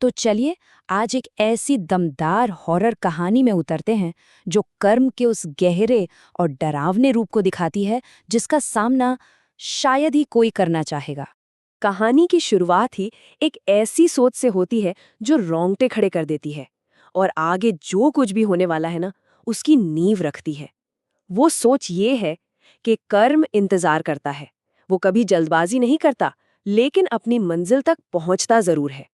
तो चलिए आज एक ऐसी दमदार हॉरर कहानी में उतरते हैं जो कर्म के उस गहरे और डरावने रूप को दिखाती है जिसका सामना शायद ही कोई करना चाहेगा। कहानी की शुरुआत ही एक ऐसी सोच से होती है जो रोंगटे खड़े कर देती है और आगे जो कुछ भी होने वाला है ना, उसकी नींव रखती है। वो सोच ये है कि कर्म इंतजार करता है। वो कभी जल्दबाजी नहीं करता, लेकिन अपनी मंजिल तक पहुंचता जरूर है।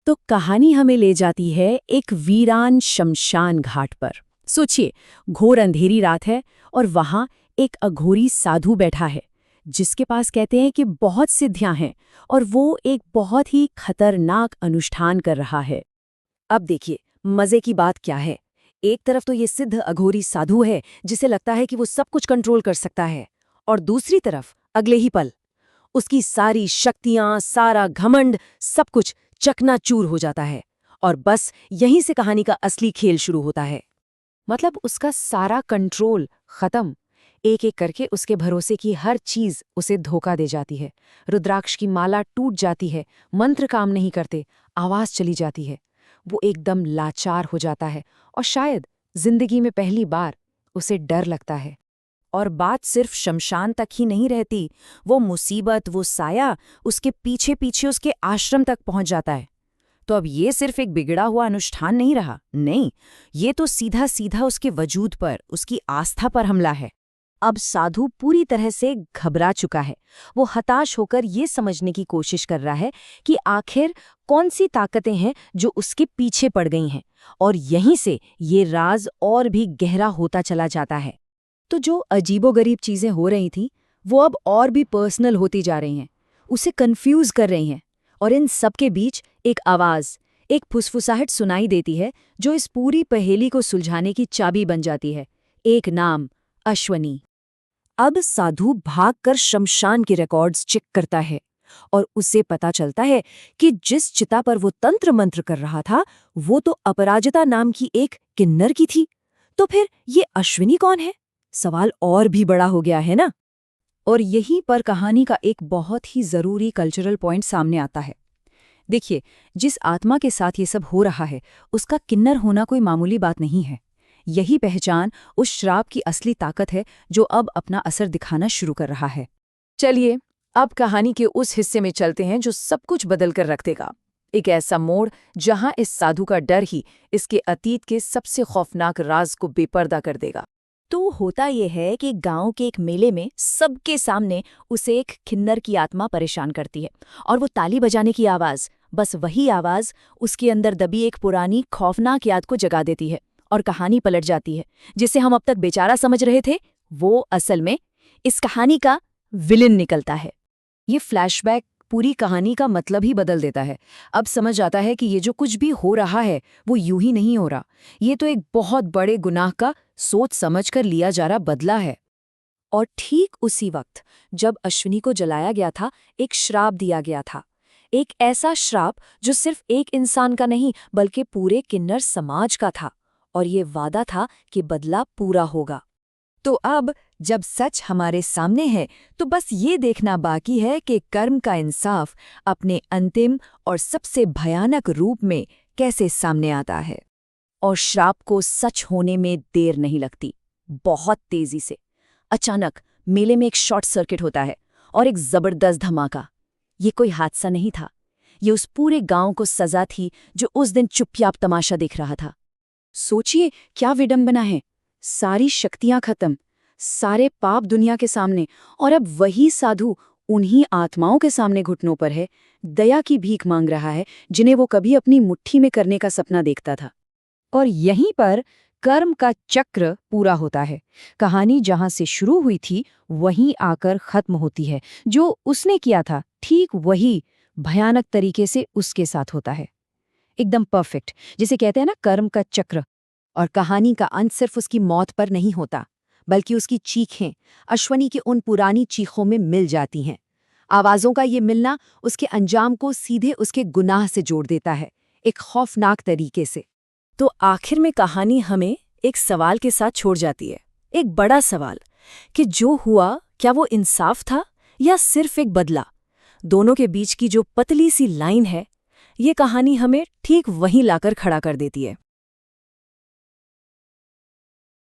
तो कहानी हमें ले जाती है एक वीरान शमशान घाट पर। सोचिए, घोर अंधेरी रात है और वहां एक अघोरी साधु बैठा है जिसके पास कहते हैं कि बहुत सिद्धियां हैं और वो एक बहुत ही खतरनाक अनुष्ठान कर रहा है। अब देखिए, मजे की बात क्या है। एक तरफ तो ये सिद्ध अघोरी साधु है जिसे लगता है कि वो सब कुछ कंट्रोल कर सकता है, और दूसरी तरफ अगले ही पल उसकी सारी शक्तियां, सारा घमंड, सब कुछ चकनाचूर हो जाता है। और बस यहीं से कहानी का असली खेल शुरू होता है। मतलब उसका सारा कंट्रोल खत्म। एक एक करके उसके भरोसे की हर चीज उसे धोखा दे जाती है। रुद्राक्ष की माला टूट जाती है, मंत्र काम नहीं करते, आवाज चली जाती है। वो एकदम लाचार हो जाता है और शायद जिंदगी में पहली बार उसे डर लगता है। और बात सिर्फ शमशान तक ही नहीं रहती, वो मुसीबत, वो साया उसके पीछे पीछे उसके आश्रम तक पहुंच जाता है। तो अब ये सिर्फ एक बिगड़ा हुआ अनुष्ठान नहीं रहा, नहीं, ये तो सीधा सीधा उसके वजूद पर, उसकी आस्था पर हमला है। अब साधु पूरी तरह से घबरा चुका है। वो हताश होकर ये समझने की कोशिश कर रहा है कि आखिर कौन सी ताकतें हैं जो उसके पीछे पड़ गई हैं, और यहीं से ये राज और भी गहरा होता चला जाता है। तो जो अजीबोगरीब चीजें हो रही थीं, वो अब और भी पर्सनल होती जा रही हैं, उसे कंफ्यूज कर रही हैं। और इन सब के बीच एक आवाज, एक फुसफुसाहट सुनाई देती है जो इस पूरी पहेली को सुलझाने की चाबी बन जाती है। एक नाम, अश्वनी। अब साधु भागकर शमशान के रिकॉर्ड्स चेक करता है और उसे पता चलता है कि जिस चिता पर वो तंत्र मंत्र कर रहा था, वो तो अपराजिता नाम की एक किन्नर की थी। तो फिर ये अश्विनी कौन है? सवाल और भी बड़ा हो गया है ना। और यहीं पर कहानी का एक बहुत ही जरूरी कल्चरल पॉइंट सामने आता है। देखिए, जिस आत्मा के साथ ये सब हो रहा है, उसका किन्नर होना कोई मामूली बात नहीं है। यही पहचान उस श्राप की असली ताकत है जो अब अपना असर दिखाना शुरू कर रहा है। चलिए, अब कहानी के उस हिस्से में चलते हैं जो सब कुछ बदल कर रख देगा। एक ऐसा मोड़ जहां इस साधु का डर ही इसके अतीत के सबसे खौफनाक राज को बेपर्दा कर देगा। तो होता यह है कि गांव के एक मेले में सबके सामने उसे एक किन्नर की आत्मा परेशान करती है, और वो ताली बजाने की आवाज, बस वही आवाज उसके अंदर दबी एक पुरानी खौफनाक याद को जगा देती है और कहानी पलट जाती है। जिसे हम अब तक बेचारा समझ रहे थे, वो असल में इस कहानी का विलेन निकलता है। ये फ्लैशबैक पूरी कहानी का मतलब ही बदल देता है। अब समझ आता है कि ये जो कुछ भी हो रहा है वो यूं ही नहीं हो रहा, ये तो एक बहुत बड़े गुनाह का सोच समझकर लिया जा रहा बदला है। और ठीक उसी वक्त जब अश्विनी को जलाया गया था, एक श्राप दिया गया था। एक ऐसा श्राप जो सिर्फ एक इंसान का नहीं बल्कि पूरे किन्नर समाज का था, और ये वादा था कि बदला पूरा होगा। तो अब जब सच हमारे सामने है, तो बस ये देखना बाकी है कि कर्म का इंसाफ अपने अंतिम और सबसे भयानक रूप में कैसे सामने आता है। और श्राप को सच होने में देर नहीं लगती, बहुत तेजी से। अचानक मेले में एक शॉर्ट सर्किट होता है और एक जबरदस्त धमाका। ये कोई हादसा नहीं था, ये उस पूरे गांव को सजा थी जो उस दिन चुपचाप तमाशा देख रहा था। सोचिए क्या विडंबना है, सारी शक्तियां खत्म, सारे पाप दुनिया के सामने, और अब वही साधु उन्हीं आत्माओं के सामने घुटनों पर है, दया की भीख मांग रहा है जिन्हें वो कभी अपनी मुट्ठी में करने का सपना देखता था। और यहीं पर कर्म का चक्र पूरा होता है। कहानी जहां से शुरू हुई थी वहीं आकर खत्म होती है। जो उसने किया था ठीक वही भयानक तरीके से उसके साथ होता है, एकदम परफेक्ट, जिसे कहते हैं ना कर्म का चक्र। और कहानी का अंत सिर्फ उसकी मौत पर नहीं होता, बल्कि उसकी चीखें अश्वनी की उन पुरानी चीखों में मिल जाती हैं। आवाजों का ये मिलना उसके अंजाम को सीधे उसके गुनाह से जोड़ देता है, एक खौफनाक तरीके से। तो आखिर में कहानी हमें एक सवाल के साथ छोड़ जाती है, एक बड़ा सवाल, कि जो हुआ क्या वो इंसाफ था या सिर्फ एक बदला। दोनों के बीच की जो पतली सी लाइन है, ये कहानी हमें ठीक वहीं लाकर खड़ा कर देती है।